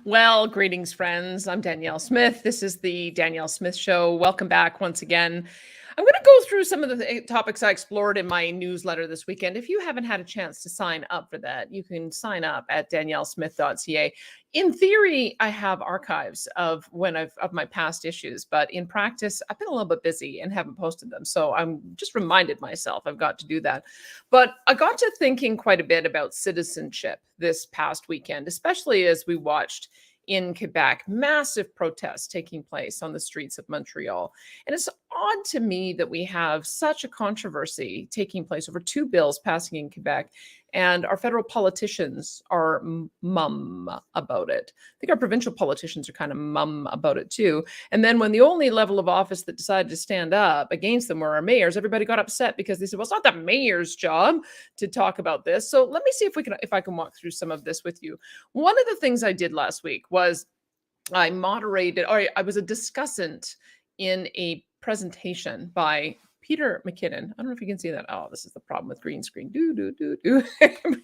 Well, greetings, friends. I'm Danielle Smith. This is the Danielle Smith Show. Welcome back once again. I'm going to go through some of the topics I explored in my newsletter this weekend. If you haven't had a chance to sign up for that, you can sign up at daniellesmith.ca. In theory, I have archives of of my past issues, but in practice, I've been a little bit busy and haven't posted them. So I'm just reminded myself I've got to do that. But I got to thinking quite a bit about citizenship this past weekend, especially as we watched in Quebec massive protests taking place on the streets of Montreal. And it's odd to me that we have such a controversy taking place over two bills passing in Quebec, and our federal politicians are mum about it. I think our provincial politicians are kind of mum about it too. And then when the only level of office that decided to stand up against them were our mayors, everybody got upset because they said, "Well, it's not the mayor's job to talk about this." So let me see if I can walk through some of this with you. One of the things I did last week was I moderated, or I was a discussant in a presentation by Peter McKinnon. I don't know if you can see that. Oh, this is the problem with green screen. Do, do, do, do.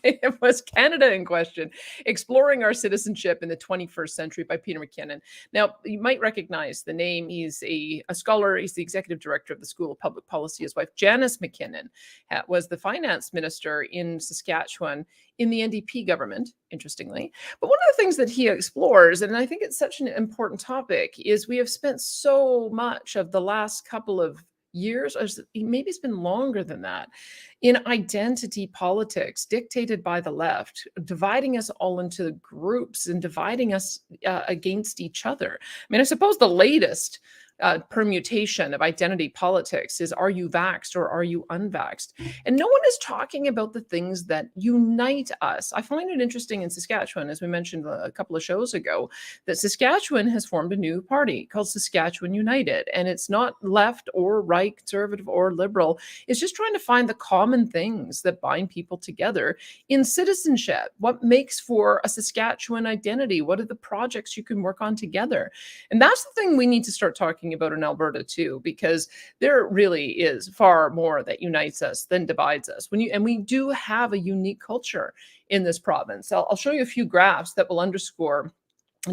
It was Canada in Question, Exploring Our Citizenship in the 21st Century by Peter McKinnon. Now, you might recognize the name. He's a scholar. He's the executive director of the School of Public Policy. His wife, Janice McKinnon, was the finance minister in Saskatchewan in the NDP government, interestingly. But one of the things that he explores, and I think it's such an important topic, is we have spent so much of the last couple of years, or maybe it's been longer than that, in identity politics dictated by the left, dividing us all into groups and dividing us against each other. I mean, I suppose the latest permutation of identity politics is, are you vaxxed or are you unvaxxed? And no one is talking about the things that unite us. I find it interesting in Saskatchewan, as we mentioned a couple of shows ago, that Saskatchewan has formed a new party called Saskatchewan United. And it's not left or right, conservative or liberal. It's just trying to find the common things that bind people together in citizenship. What makes for a Saskatchewan identity? What are the projects you can work on together? And that's the thing we need to start talking about in Alberta too, because there really is far more that unites us than divides us. And we do have a unique culture in this province. I'll show you a few graphs that will underscore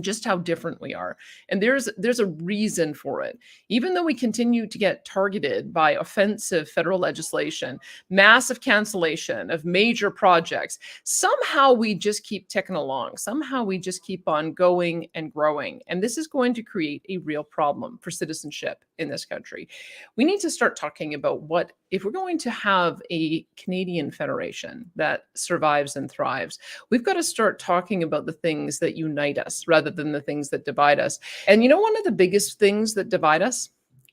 just how different we are. And there's a reason for it. Even though we continue to get targeted by offensive federal legislation, massive cancellation of major projects, somehow we just keep ticking along. Somehow we just keep on going and growing. And this is going to create a real problem for citizenship in this country. We need to start talking about what, if we're going to have a Canadian federation that survives and thrives, we've got to start talking about the things that unite us rather than the things that divide us. And you know, one of the biggest things that divide us,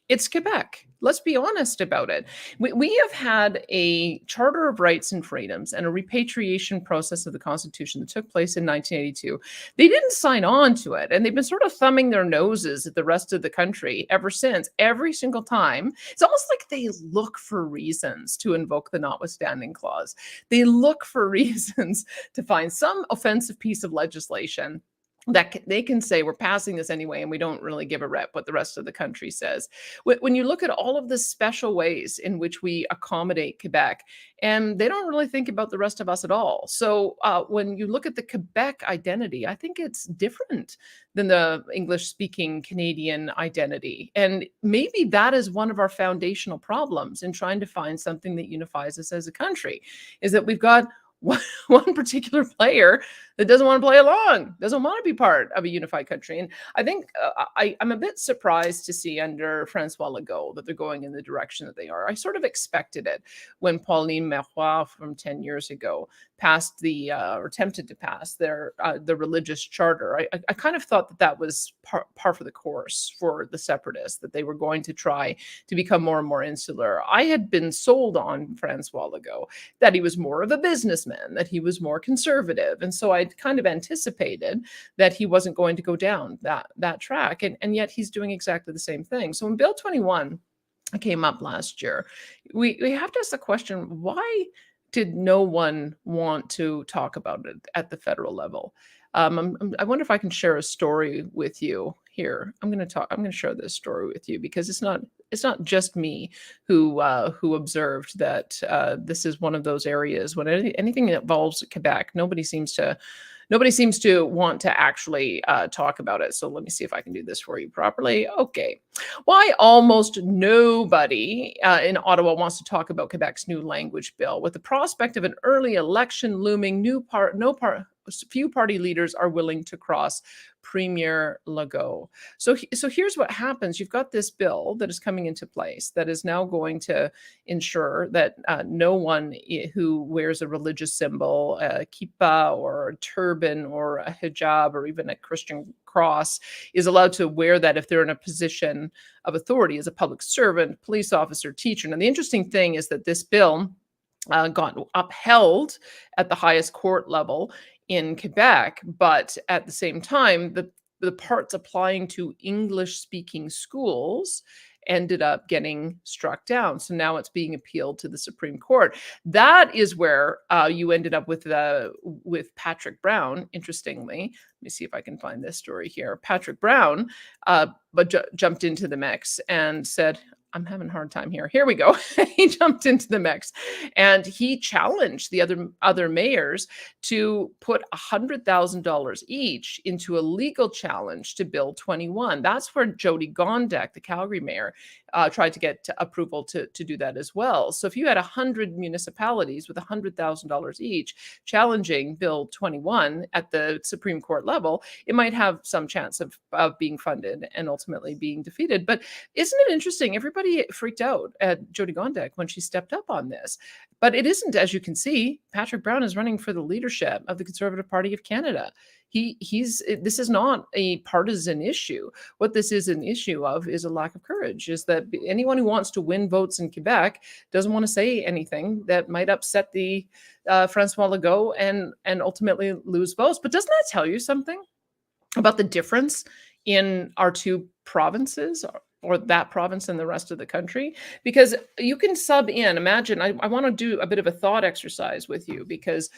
it's Quebec. Let's be honest about it. We have had a Charter of Rights and Freedoms and a repatriation process of the Constitution that took place in 1982. They didn't sign on to it, and they've been sort of thumbing their noses at the rest of the country ever since. Every single time, it's almost like they look for reasons to invoke the notwithstanding clause. They look for reasons to find some offensive piece of legislation that they can say, we're passing this anyway, and we don't really give a rep what the rest of the country says. When you look at all of the special ways in which we accommodate Quebec, and they don't really think about the rest of us at all. So when you look at the Quebec identity, I think it's different than the English-speaking Canadian identity. And maybe that is one of our foundational problems in trying to find something that unifies us as a country, is that we've got one particular player that doesn't want to play along, doesn't want to be part of a unified country. And I think I'm a bit surprised to see under Francois Legault that they're going in the direction that they are. I sort of expected it when Pauline Marois from 10 years ago passed or attempted to pass the religious charter. I kind of thought that that was par for the course for the separatists, that they were going to try to become more and more insular. I had been sold on Francois Legault, that he was more of a businessman, that he was more conservative. And so I kind of anticipated that he wasn't going to go down that track. And yet he's doing exactly the same thing. So when Bill 21 came up last year, we have to ask the question, why did no one want to talk about it at the federal level? I wonder if I can share a story with you here. I'm going to share this story with you because it's not just me who observed that this is one of those areas when anything that involves Quebec, nobody seems to Nobody seems to want to actually talk about it. So let me see if I can do this for you properly. Okay. Why almost nobody in Ottawa wants to talk about Quebec's new language bill. With the prospect of an early election looming, few party leaders are willing to cross Premier Legault. So here's what happens. You've got this bill that is coming into place that is now going to ensure that no one who wears a religious symbol, a kippah or a turban or a hijab or even a Christian cross, is allowed to wear that if they're in a position of authority as a public servant, police officer, teacher. And the interesting thing is that this bill got upheld at the highest court level in Quebec, but at the same time, the parts applying to English speaking schools ended up getting struck down. So now it's being appealed to the Supreme Court. That is where you ended up with Patrick Brown. Interestingly, let me see if I can find this story here. Patrick Brown, jumped into the mix and said, I'm having a hard time here. Here we go. He jumped into the mix and he challenged the other mayors to put $100,000 each into a legal challenge to Bill 21. That's where Jody Gondek, the Calgary mayor, tried to get approval to do that as well. So if you had 100 municipalities with $100,000 each challenging Bill 21 at the Supreme Court level, it might have some chance of being funded and ultimately being defeated. But isn't it interesting? Everybody freaked out at Jody Gondek when she stepped up on this. But it isn't, as you can see, Patrick Brown is running for the leadership of the Conservative Party of Canada. This is not a partisan issue. What this is an issue of is a lack of courage, is that anyone who wants to win votes in Quebec doesn't want to say anything that might upset the Francois Legault and ultimately lose votes. But doesn't that tell you something about the difference in our two provinces, or that province and the rest of the country? Because you can sub in. Imagine, I want to do a bit of a thought exercise with you, because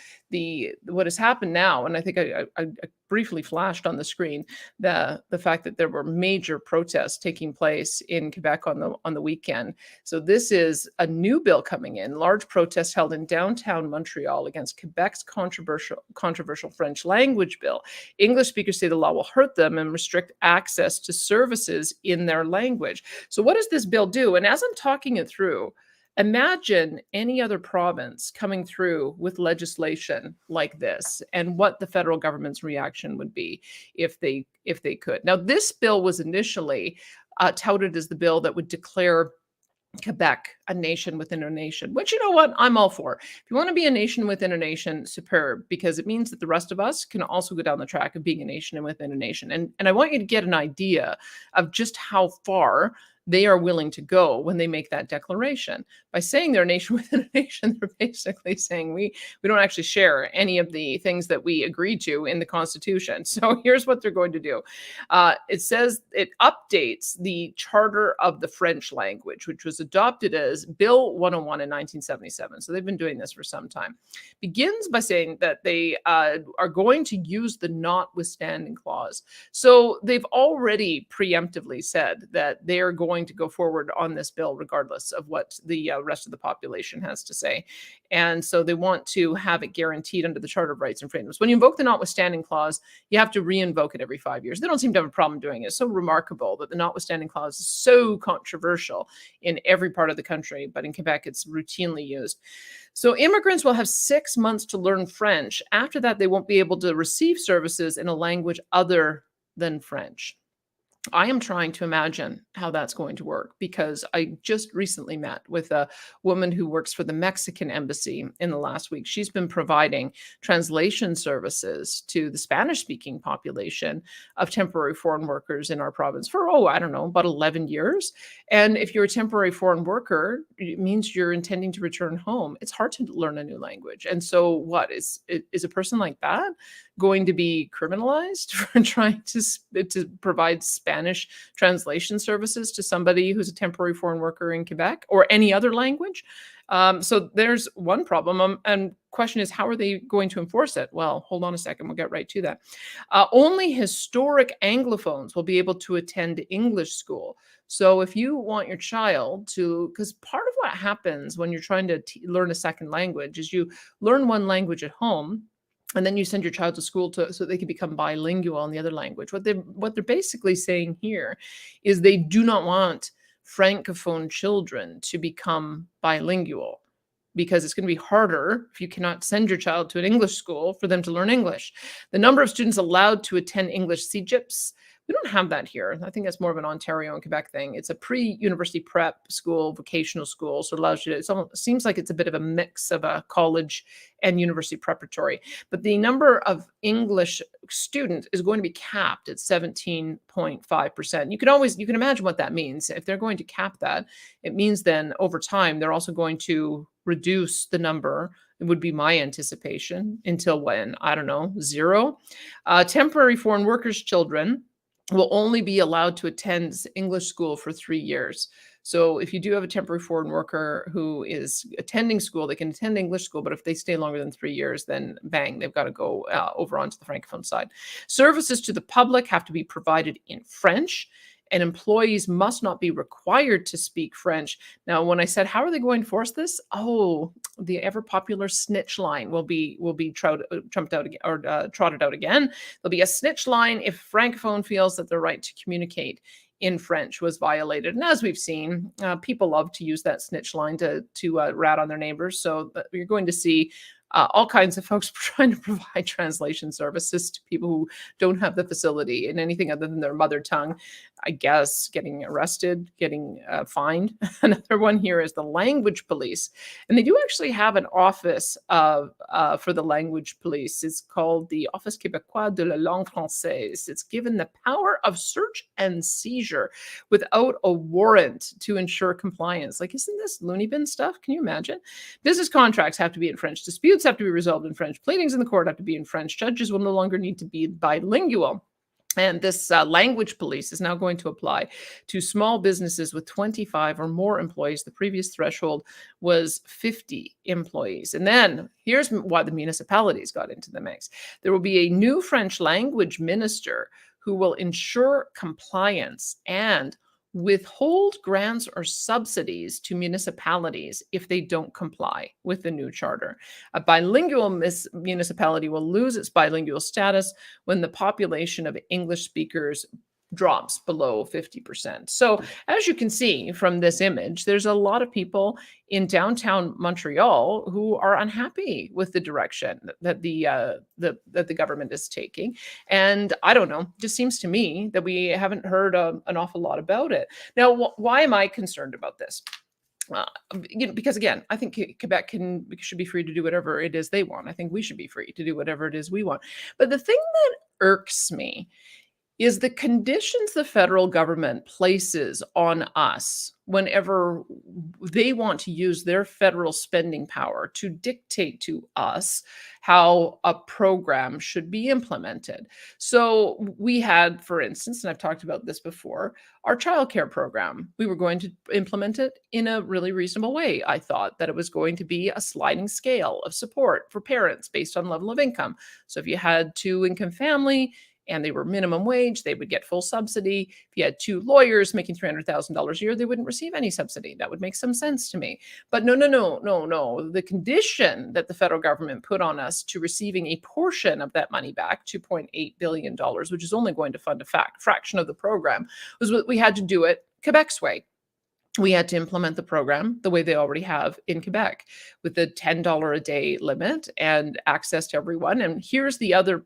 what has happened now, and I think I briefly flashed on the screen the fact that there were major protests taking place in Quebec on the weekend. So this is a new bill coming in. Large protests held in downtown Montreal against Quebec's controversial French language bill. English speakers say the law will hurt them and restrict access to services in their language. So what does this bill do? And as I'm talking it through, imagine any other province coming through with legislation like this and what the federal government's reaction would be if they could. Now, this bill was initially touted as the bill that would declare Quebec a nation within a nation, which, you know what, I'm all for. If you want to be a nation within a nation, superb, because it means that the rest of us can also go down the track of being a nation within a nation. And I want you to get an idea of just how far they are willing to go when they make that declaration. By saying they're a nation within a nation, they're basically saying we don't actually share any of the things that we agreed to in the Constitution. So here's what they're going to do. It says it updates the Charter of the French Language, which was adopted as Bill 101 in 1977. So they've been doing this for some time. Begins by saying that they are going to use the notwithstanding clause. So they've already preemptively said that they are going to go forward on this bill regardless of what the rest of the population has to say. And so they want to have it guaranteed under the Charter of Rights and Freedoms. When you invoke the notwithstanding clause, you have to re-invoke it every 5 years. They don't seem to have a problem doing it. It's so remarkable that the notwithstanding clause is so controversial in every part of the country, but in Quebec, it's routinely used. So immigrants will have 6 months to learn French. After that, they won't be able to receive services in a language other than French. I am trying to imagine how that's going to work, because I just recently met with a woman who works for the Mexican embassy in the last week. She's been providing translation services to the Spanish-speaking population of temporary foreign workers in our province for, I don't know, about 11 years. And if you're a temporary foreign worker, it means you're intending to return home. It's hard to learn a new language. And so what is a person like that going to be criminalized for trying to provide Spanish translation services to somebody who's a temporary foreign worker in Quebec or any other language? So there's one problem. And question is, how are they going to enforce it? Well, hold on a second. We'll get right to that. Only historic Anglophones will be able to attend English school. So if you want your child to, because part of what happens when you're trying to learn a second language is you learn one language at home, and then you send your child to school so they can become bilingual in the other language. What they're basically saying here is they do not want francophone children to become bilingual, because it's going to be harder if you cannot send your child to an English school for them to learn English. The number of students allowed to attend English CEGIPs, we don't have that here. I think that's more of an Ontario and Quebec thing. It's a pre-university prep school, vocational school, so it allows you to, it seems like it's a bit of a mix of a college and university preparatory. But the number of English students is going to be capped at 17.5%. You can imagine what that means. If they're going to cap that, it means then over time, they're also going to reduce the number. It would be my anticipation until when? I don't know, zero. Temporary foreign workers' children will only be allowed to attend English school for 3 years. So if you do have a temporary foreign worker who is attending school, they can attend English school, but if they stay longer than 3 years, then bang, they've got to go over onto the Francophone side. Services to the public have to be provided in French, and employees must not be required to speak French. Now, when I said, how are they going to enforce this? Oh, the ever popular snitch line will be trotted out again. There'll be a snitch line if Francophone feels that their right to communicate in French was violated. And as we've seen, people love to use that snitch line to rat on their neighbors. So you're going to see all kinds of folks trying to provide translation services to people who don't have the facility in anything other than their mother tongue. I guess getting arrested, getting fined. Another one here is the language police. And they do actually have an office for the language police. It's called the Office Québécois de la langue française. It's given the power of search and seizure without a warrant to ensure compliance. Like, isn't this loony bin stuff? Can you imagine? Business contracts have to be in French. Disputes have to be resolved in French. Pleadings in the court have to be in French. Judges will no longer need to be bilingual. And this language police is now going to apply to small businesses with 25 or more employees. The previous threshold was 50 employees. And then here's why the municipalities got into the mix. There will be a new French language minister who will ensure compliance and withhold grants or subsidies to municipalities if they don't comply with the new charter. A bilingual municipality will lose its bilingual status when the population of English speakers drops below 50%. So as you can see from this image, there's a lot of people in downtown Montreal who are unhappy with the direction that the government is taking. And I don't know, just seems to me that we haven't heard an awful lot about it. Now, why am I concerned about this? Because again, I think Quebec should be free to do whatever it is they want. I think we should be free to do whatever it is we want. But the thing that irks me is the conditions the federal government places on us whenever they want to use their federal spending power to dictate to us how a program should be implemented. So we had, for instance, and I've talked about this before, our childcare program. We were going to implement it in a really reasonable way. I thought that it was going to be a sliding scale of support for parents based on level of income. So if you had two-income family, and they were minimum wage, they would get full subsidy. If you had two lawyers making $300,000 a year, they wouldn't receive any subsidy. That would make some sense to me. But no. The condition that the federal government put on us to receiving a portion of that money back, $2.8 billion, which is only going to fund a fraction of the program, was what we had to do it Quebec's way. We had to implement the program the way they already have in Quebec, with the $10 a day limit and access to everyone. And here's the other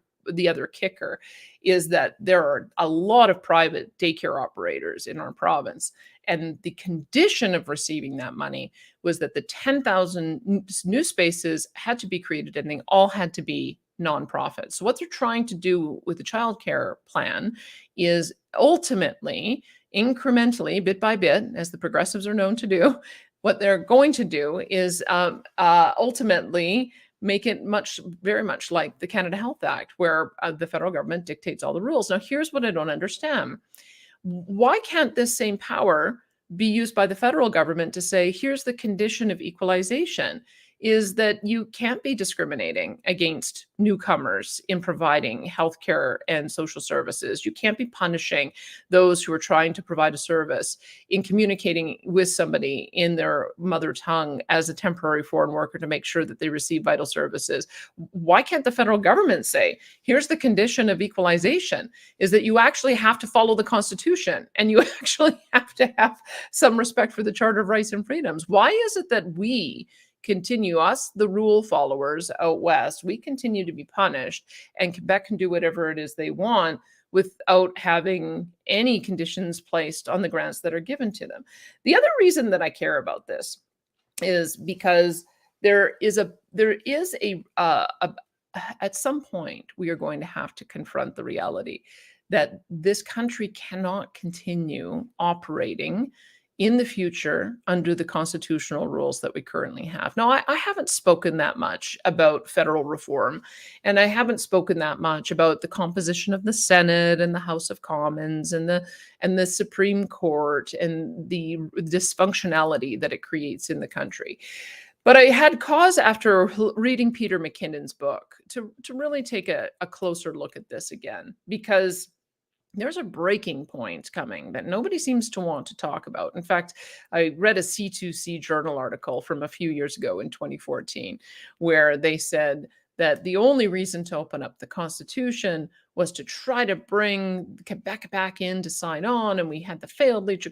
kicker, is that there are a lot of private daycare operators in our province. And the condition of receiving that money was that the 10,000 new spaces had to be created and they all had to be nonprofits. So what they're trying to do with the childcare plan is ultimately, incrementally, bit by bit, as the progressives are known to do, what they're going to do is ultimately make it very much like the Canada Health Act, where the federal government dictates all the rules. Now, here's what I don't understand. Why can't this same power be used by the federal government to say, here's the condition of equalization? is that you can't be discriminating against newcomers in providing healthcare and social services. You can't be punishing those who are trying to provide a service in communicating with somebody in their mother tongue as a temporary foreign worker to make sure that they receive vital services. Why can't the federal government say, here's the condition of equalization, is that you actually have to follow the Constitution and you actually have to have some respect for the Charter of Rights and Freedoms? Why is it that we continue, us, the rule followers out west, we continue to be punished, and Quebec can do whatever it is they want without having any conditions placed on the grants that are given to them? The other reason that I care about this is because there is a at some point we are going to have to confront the reality that this country cannot continue operating in the future under the constitutional rules that we currently have. Now, I haven't spoken that much about federal reform, and I haven't spoken that much about the composition of the Senate and the House of Commons and the Supreme Court and the dysfunctionality that it creates in the country. But I had cause after reading Peter McKinnon's book to really take a closer look at this again, because there's a breaking point coming that nobody seems to want to talk about. In fact, I read a C2C journal article from a few years ago in 2014, where they said that the only reason to open up the Constitution was to try to bring Quebec back in to sign on. And we had the failed Leech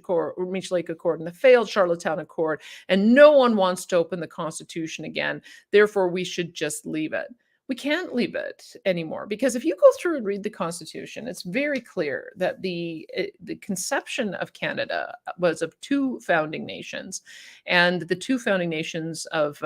Lake Accord and the failed Charlottetown Accord, and no one wants to open the Constitution again. Therefore, we should just leave it. We can't leave it anymore, because if you go through and read the Constitution, it's very clear that the conception of Canada was of two founding nations, and the two founding nations of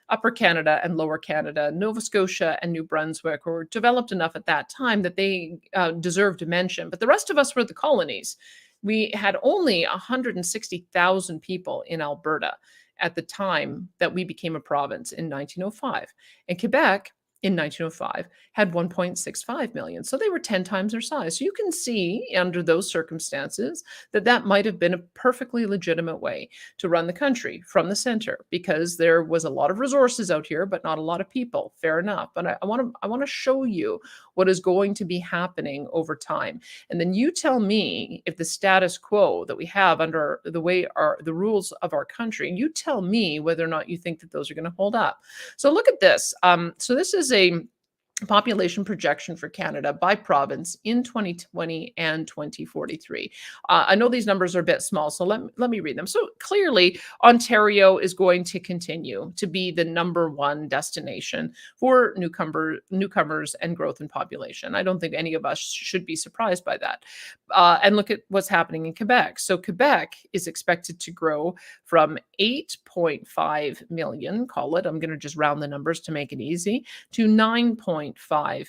Upper Canada and Lower Canada, Nova Scotia and New Brunswick, were developed enough at that time that they deserve to mention. But the rest of us were the colonies. We had only 160,000 people in Alberta at the time that we became a province in 1905, and Quebec in 1905 had 1.65 million. So they were 10 times their size. So you can see under those circumstances that that might have been a perfectly legitimate way to run the country from the center, because there was a lot of resources out here, but not a lot of people. Fair enough. But I want to show you what is going to be happening over time. And then you tell me if the status quo that we have under the way the rules of our country, you tell me whether or not you think that those are going to hold up. So look at this. So this is a population projection for Canada by province in 2020 and 2043. I know these numbers are a bit small, so let me read them. So clearly, Ontario is going to continue to be the #1 destination for newcomers and growth in population. I don't think any of us should be surprised by that. And look at what's happening in Quebec. So Quebec is expected to grow from 8.5 million, call it, I'm going to just round the numbers to make it easy, to 9.5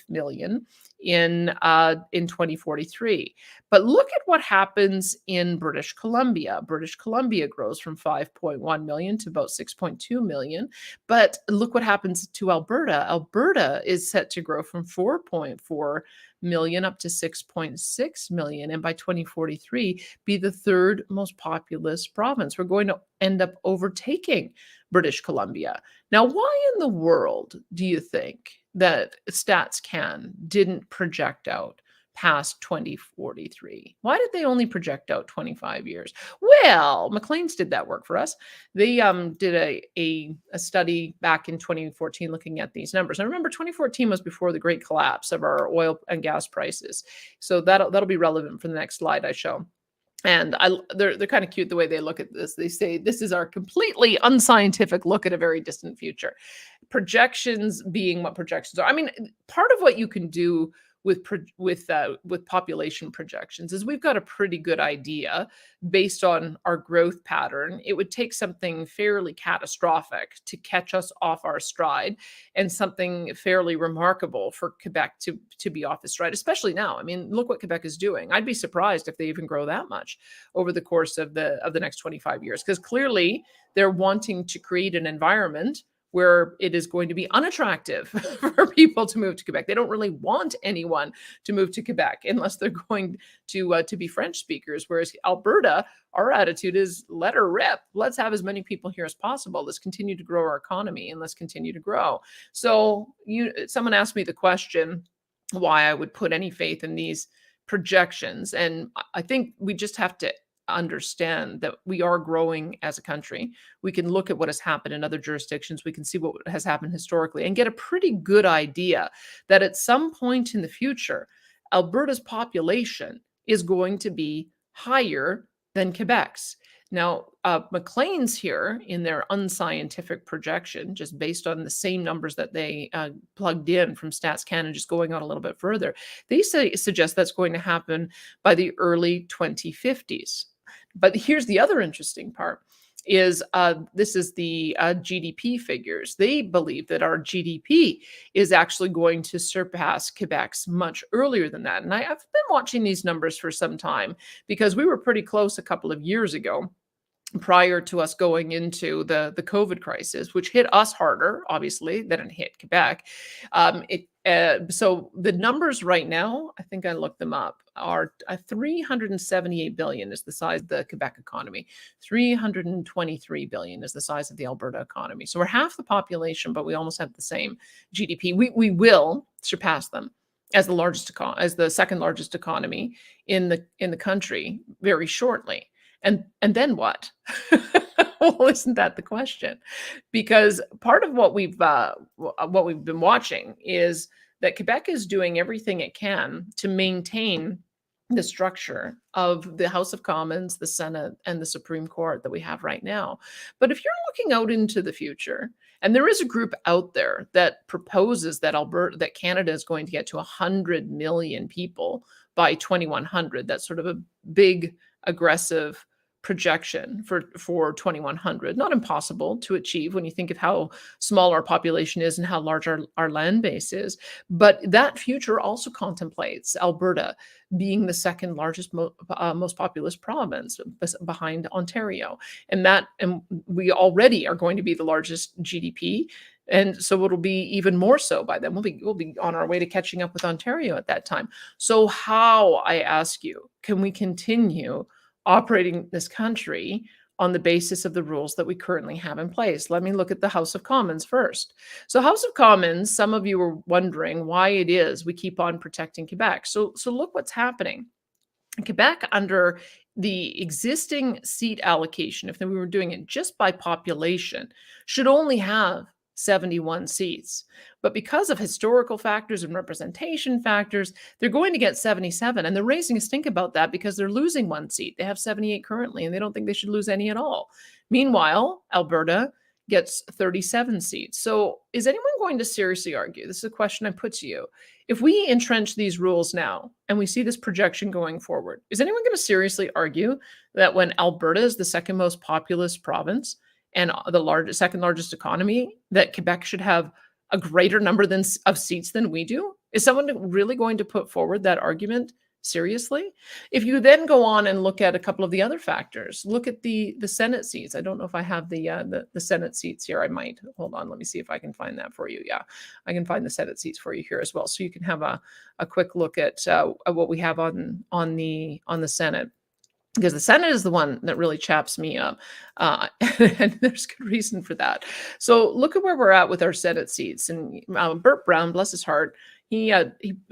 million in 2043. But look at what happens in British Columbia. British Columbia grows from 5.1 million to about 6.2 million. But look what happens to Alberta. Alberta is set to grow from 4.4 million up to 6.6 million, and by 2043 be the third most populous province. We're going to end up overtaking British Columbia. Now, why in the world do you think that StatsCan didn't project out past 2043? Why did they only project out 25 years? Well, Maclean's did that work for us. They did a study back in 2014 looking at these numbers. And remember, 2014 was before the great collapse of our oil and gas prices. So that'll be relevant for the next slide I show. And they're kind of cute the way they look at this. They say this is our completely unscientific look at a very distant future. Projections being what projections are. I mean, part of what you can do with population projections is we've got a pretty good idea based on our growth pattern. It would take something fairly catastrophic to catch us off our stride, and something fairly remarkable for Quebec to be off the stride, especially now. I mean, look what Quebec is doing. I'd be surprised if they even grow that much over the course of the next 25 years, because clearly they're wanting to create an environment where it is going to be unattractive for people to move to Quebec. They don't really want anyone to move to Quebec unless they're going to be French speakers. Whereas Alberta, our attitude is let her rip. Let's have as many people here as possible. Let's continue to grow our economy and let's continue to grow. So someone asked me the question why I would put any faith in these projections. And I think we just have to understand that we are growing as a country. We can look at what has happened in other jurisdictions. We can see what has happened historically and get a pretty good idea that at some point in the future, Alberta's population is going to be higher than Quebec's. Now, Maclean's here in their unscientific projection, just based on the same numbers that they plugged in from Stats Canada, just going on a little bit further, they suggest that's going to happen by the early 2050s. But here's the other interesting part is this is the GDP figures. They believe that our GDP is actually going to surpass Quebec's much earlier than that. And I've been watching these numbers for some time because we were pretty close a couple of years ago, prior to us going into the COVID crisis, which hit us harder, obviously, than it hit Quebec. So the numbers right now, I think I looked them up, are 378 billion is the size of the Quebec economy. 323 billion is the size of the Alberta economy. So we're half the population, but we almost have the same GDP. We will surpass them as the second largest economy in the country very shortly. And then what? Well, isn't that the question? Because part of what we've been watching is that Quebec is doing everything it can to maintain the structure of the House of Commons, the Senate, and the Supreme Court that we have right now. But if you're looking out into the future, and there is a group out there that proposes that Canada is going to get to 100 million people by 2100, that's sort of a big, aggressive projection for 2100. Not impossible to achieve when you think of how small our population is and how large our land base is. But that future also contemplates Alberta being the second largest, most populous province behind Ontario. And we already are going to be the largest GDP. And so it'll be even more so by then. We'll be on our way to catching up with Ontario at that time. So how, I ask you, can we continue operating this country on the basis of the rules that we currently have in place? Let me look at the House of Commons first. So House of Commons, some of you were wondering why it is we keep on protecting Quebec. So look what's happening. Quebec, under the existing seat allocation, if we were doing it just by population, should only have 71 seats. But because of historical factors and representation factors, they're going to get 77. And they're raising a stink about that because they're losing one seat. They have 78 currently, and they don't think they should lose any at all. Meanwhile, Alberta gets 37 seats. So is anyone going to seriously argue? This is a question I put to you. If we entrench these rules now and we see this projection going forward, is anyone going to seriously argue that when Alberta is the second most populous province and the second largest economy, that Quebec should have a greater number of seats than we do? Is someone really going to put forward that argument seriously? If you then go on and look at a couple of the other factors, look at the Senate seats. I don't know if I have the Senate seats here. I might. Hold on. Let me see if I can find that for you. Yeah, I can find the Senate seats for you here as well. So you can have a quick look at what we have on the Senate. Because the Senate is the one that really chaps me up. And there's good reason for that. So look at where we're at with our Senate seats. And Burt Brown, bless his heart, he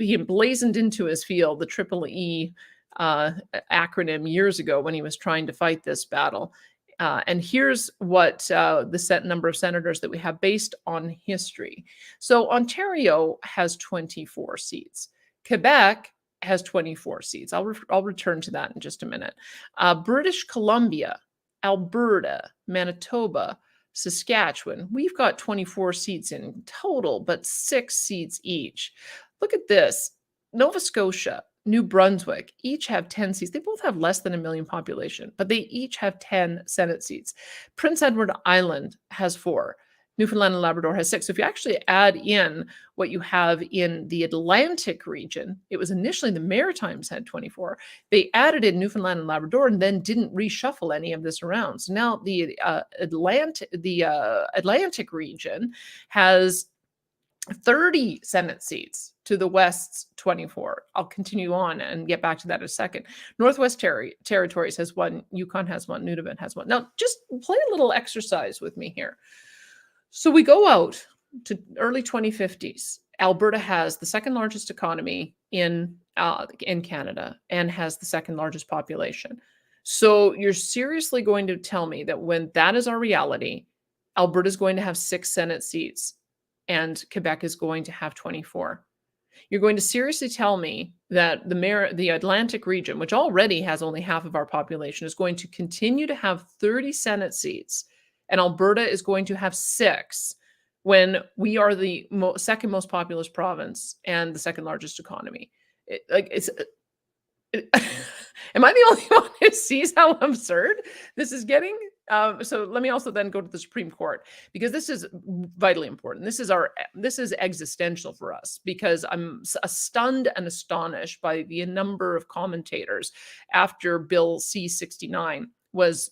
emblazoned into his field the Triple E acronym years ago when he was trying to fight this battle. And here's what the number of senators that we have based on history. So Ontario has 24 seats. Quebec has 24 seats. I'll return to that in just a minute. British Columbia, Alberta, Manitoba, Saskatchewan, we've got 24 seats in total, but 6 seats each. Look at this. Nova Scotia, New Brunswick, each have 10 seats. They both have less than 1 million population, but they each have 10 Senate seats. Prince Edward Island has 4. Newfoundland and Labrador has 6. So if you actually add in what you have in the Atlantic region, it was initially the Maritimes had 24. They added in Newfoundland and Labrador and then didn't reshuffle any of this around. So now the Atlantic region has 30 Senate seats to the West's 24. I'll continue on and get back to that in a second. Northwest Territories has 1, Yukon has 1, Nunavut has 1. Now, just play a little exercise with me here. So we go out to early 2050s. Alberta has the second largest economy in Canada and has the second largest population. So you're seriously going to tell me that when that is our reality, Alberta is going to have 6 Senate seats and Quebec is going to have 24. You're going to seriously tell me that the Atlantic region, which already has only half of our population, is going to continue to have 30 Senate seats, and Alberta is going to have 6 when we are the second most populous province and the second largest economy. Am I the only one who sees how absurd this is getting? So let me also then go to the Supreme Court, because this is vitally important. This is existential for us, because I'm stunned and astonished by the number of commentators after Bill C-69 was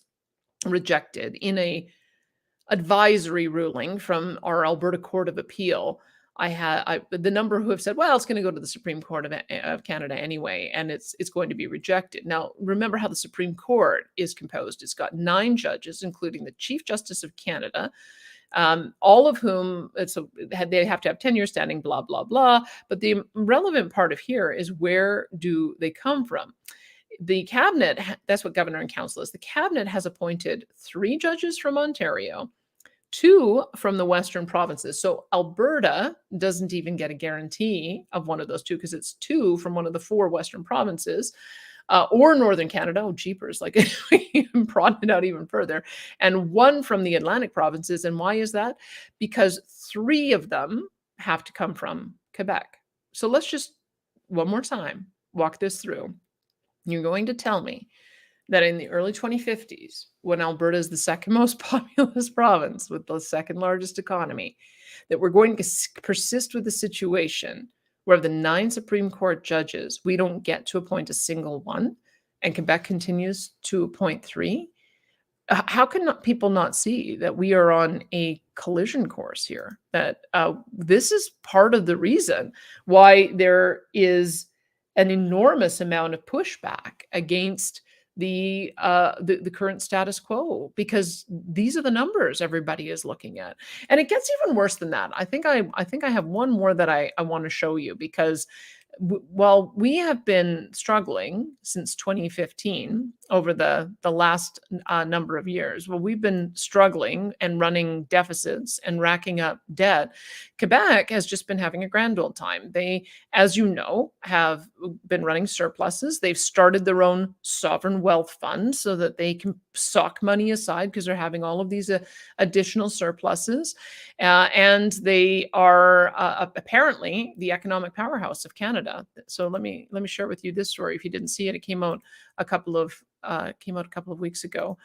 rejected in a advisory ruling from our Alberta Court of Appeal. The number who have said, well, it's going to go to the Supreme Court of Canada anyway, and it's going to be rejected. Now, remember how the Supreme Court is composed. It's got 9 judges, including the Chief Justice of Canada, all of whom they have to have tenure standing, blah, blah, blah. But the relevant part of here is, where do they come from? The cabinet, that's what governor and council is. The cabinet has appointed 3 judges from Ontario, 2 from the Western provinces. So Alberta doesn't even get a guarantee of one of those 2, because it's 2 from one of the 4 Western provinces, or Northern Canada. Oh, jeepers, like we broadened it out even further. And 1 from the Atlantic provinces. And why is that? Because 3 of them have to come from Quebec. So let's just, one more time, walk this through. You're going to tell me that in the early 2050s, when Alberta is the second most populous province with the second largest economy, that we're going to persist with the situation where of the 9 Supreme Court judges, we don't get to appoint a single one, and Quebec continues to appoint 3? How can people not see that we are on a collision course here? That this is part of the reason why there is an enormous amount of pushback against the current status quo, because these are the numbers everybody is looking at. And it gets even worse than that. I think I have one more that I want to show you, because while we have been struggling since 2015 over the last number of years, well, we've been struggling and running deficits and racking up debt. Quebec has just been having a grand old time. They, as you know, have been running surpluses. They've started their own sovereign wealth fund so that they can sock money aside, because they're having all of these additional surpluses. And they are apparently the economic powerhouse of Canada. So let me share with you this story. If you didn't see it, it came out a couple of weeks ago,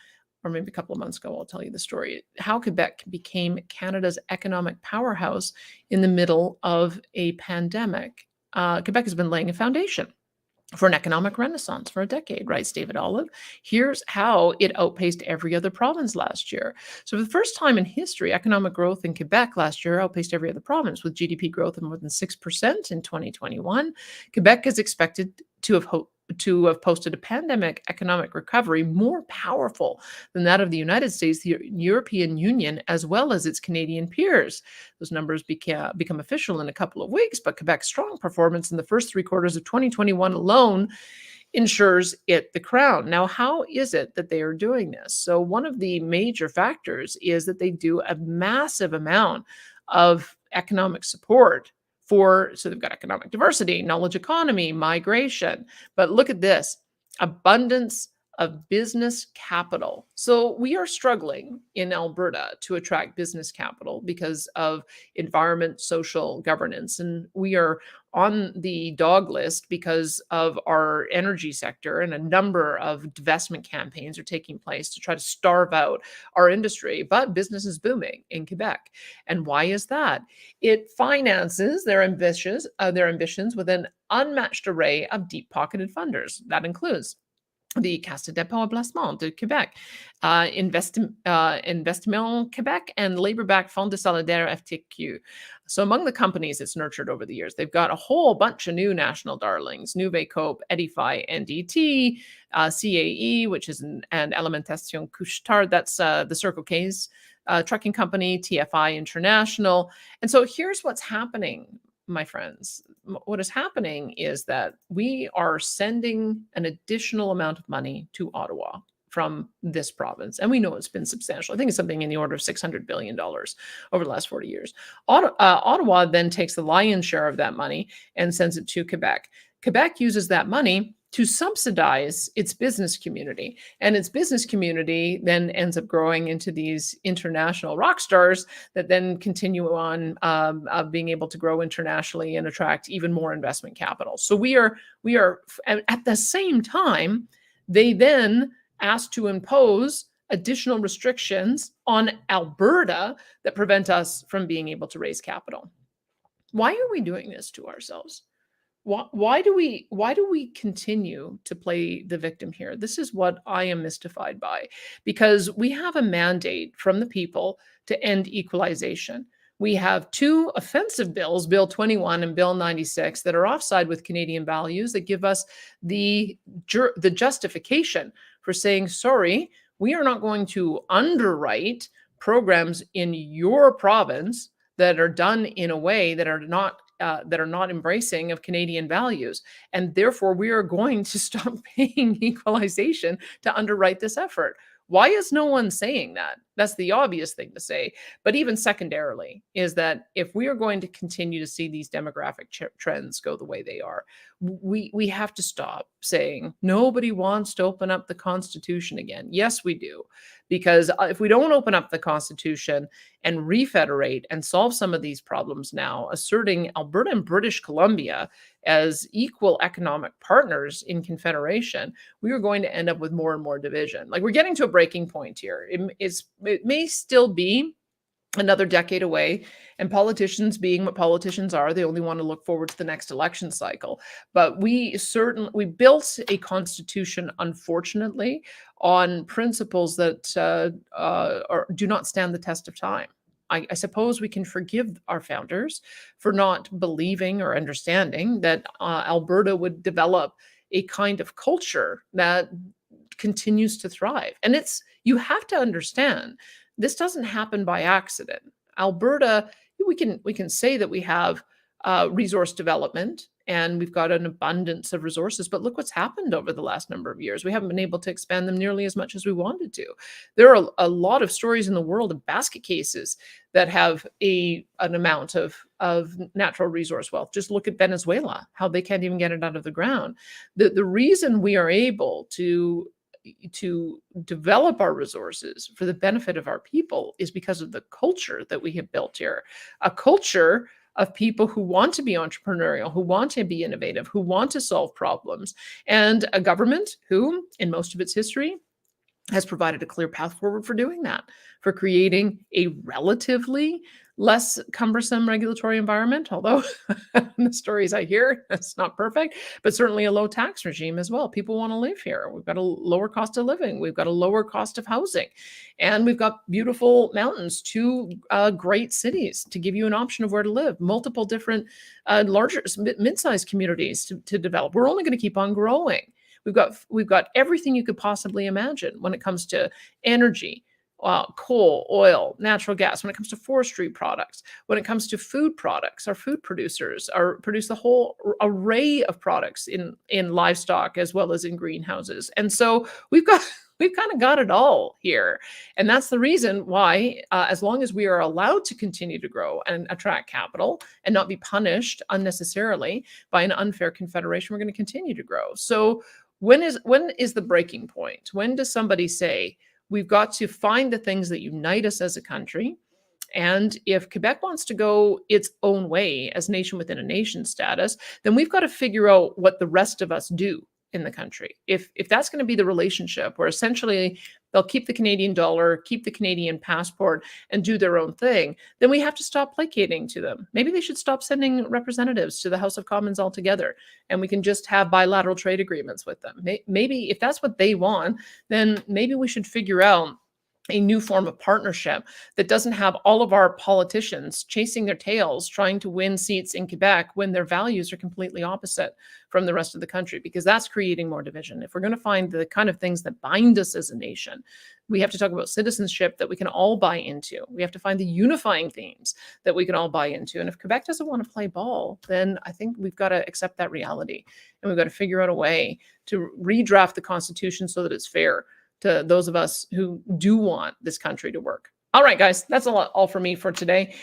or maybe a couple of months ago. I'll tell you the story. How Quebec became Canada's economic powerhouse in the middle of a pandemic. Quebec has been laying a foundation for an economic renaissance for a decade, writes David Olive. Here's how it outpaced every other province last year. So for the first time in history, economic growth in Quebec last year outpaced every other province, with GDP growth of more than 6% in 2021. Quebec is expected to have posted a pandemic economic recovery more powerful than that of the United States, the European Union, as well as its Canadian peers. Those numbers become official in a couple of weeks, but Quebec's strong performance in the first 3 quarters of 2021 alone ensures it the crown. Now, how is it that they are doing this? So one of the major factors is that they do a massive amount of economic support so they've got economic diversity, knowledge economy, migration. But look at this: abundance of business capital. So we are struggling in Alberta to attract business capital because of environment, social governance. And we are on the dog list because of our energy sector, and a number of divestment campaigns are taking place to try to starve out our industry. But business is booming in Quebec. And why is that? It finances their ambitions with an unmatched array of deep-pocketed funders. That includes the Caisse de dépôt et placement de Québec, Investissement Québec, and labor-backed Fonds de solidaire FTQ. So among the companies it's nurtured over the years, they've got a whole bunch of new national darlings: Nuvei Coop, Edify, NDT, CAE, which is and Alimentation Couche-Tard, that's the Circle K's trucking company, TFI International. And so here's what's happening, my friends. What is happening is that we are sending an additional amount of money to Ottawa from this province. And we know it's been substantial. I think it's something in the order of $600 billion over the last 40 years. Ottawa then takes the lion's share of that money and sends it to Quebec. Quebec uses that money to subsidize its business community. And its business community then ends up growing into these international rock stars that then continue on being able to grow internationally and attract even more investment capital. So we are at the same time, they then asked to impose additional restrictions on Alberta that prevent us from being able to raise capital. Why are we doing this to ourselves? Why do we continue to play the victim here? This is what I am mystified by, because we have a mandate from the people to end equalization. We have two offensive bills, Bill 21 and Bill 96, that are offside with Canadian values, that give us the justification for saying, sorry, we are not going to underwrite programs in your province that are done in a way that are not embracing of Canadian values. And therefore, we are going to stop paying equalization to underwrite this effort. Why is no one saying that? That's the obvious thing to say. But even secondarily is that if we are going to continue to see these demographic trends go the way they are, we have to stop saying nobody wants to open up the Constitution again. Yes, we do. Because if we don't open up the Constitution and refederate and solve some of these problems now, asserting Alberta and British Columbia as equal economic partners in Confederation, we are going to end up with more and more division. Like, we're getting to a breaking point here. It may still be another decade away, and politicians, being what politicians are, they only want to look forward to the next election cycle. But we built a constitution, unfortunately, on principles that do not stand the test of time. I suppose we can forgive our founders for not believing or understanding that Alberta would develop a kind of culture that continues to thrive. And you have to understand, this doesn't happen by accident. Alberta, we can say that we have resource development and we've got an abundance of resources, but look what's happened over the last number of years. We haven't been able to expand them nearly as much as we wanted to. There are a lot of stories in the world of basket cases that have an amount of natural resource wealth. Just look at Venezuela, how they can't even get it out of the ground. The reason we are able to develop our resources for the benefit of our people is because of the culture that we have built here. A culture of people who want to be entrepreneurial, who want to be innovative, who want to solve problems, and a government who, in most of its history, has provided a clear path forward for doing that, for creating a relatively less cumbersome regulatory environment, although the stories I hear, it's not perfect, but certainly a low tax regime as well. People want to live here. We've got a lower cost of living. We've got a lower cost of housing. And we've got beautiful mountains, two great cities to give you an option of where to live, multiple different larger, mid-sized communities to develop. We're only going to keep on growing. We've got everything you could possibly imagine when it comes to energy, coal, oil, natural gas, when it comes to forestry products, when it comes to food products. Our food producers produce the whole array of products in livestock as well as in greenhouses. And so we've kind of got it all here. And that's the reason why, as long as we are allowed to continue to grow and attract capital and not be punished unnecessarily by an unfair confederation, we're going to continue to grow. So when is the breaking point? When does somebody say, we've got to find the things that unite us as a country? And if Quebec wants to go its own way as nation within a nation status, then we've got to figure out what the rest of us do in the country. If that's going to be the relationship where essentially they'll keep the Canadian dollar, keep the Canadian passport, and do their own thing, then we have to stop placating to them. Maybe they should stop sending representatives to the House of Commons altogether, and we can just have bilateral trade agreements with them. Maybe if that's what they want, then maybe we should figure out a new form of partnership that doesn't have all of our politicians chasing their tails trying to win seats in Quebec when their values are completely opposite from the rest of the country, because that's creating more division. If we're going to find the kind of things that bind us as a nation, we have to talk about citizenship that we can all buy into. We have to find the unifying themes that we can all buy into. And if Quebec doesn't want to play ball, then I think we've got to accept that reality, and we've got to figure out a way to redraft the Constitution so that it's fair to those of us who do want this country to work. All right, guys, that's all for me for today.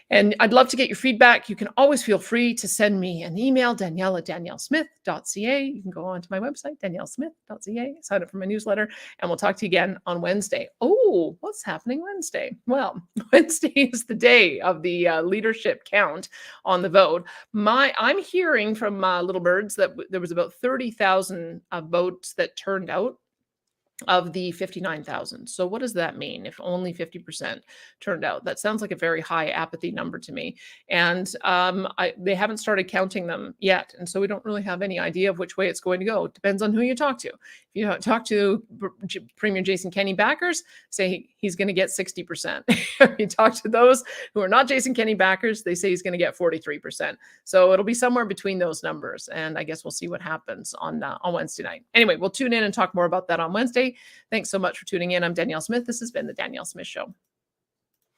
And I'd love to get your feedback. You can always feel free to send me an email, danielle@daniellesmith.ca. You can go on to my website, daniellesmith.ca, sign up for my newsletter, and we'll talk to you again on Wednesday. Oh, what's happening Wednesday? Well, Wednesday is the day of the leadership count on the vote. I'm hearing from Little Birds that there was about 30,000 votes that turned out of the 59,000. So what does that mean if only 50% turned out? That sounds like a very high apathy number to me. And they haven't started counting them yet. And so we don't really have any idea of which way it's going to go. It depends on who you talk to. If you talk to Premier Jason Kenney backers, say he's going to get 60%. If you talk to those who are not Jason Kenney backers, they say he's going to get 43%. So it'll be somewhere between those numbers. And I guess we'll see what happens on Wednesday night. Anyway, we'll tune in and talk more about that on Wednesday. Thanks so much for tuning in. I'm Danielle Smith. This has been The Danielle Smith Show.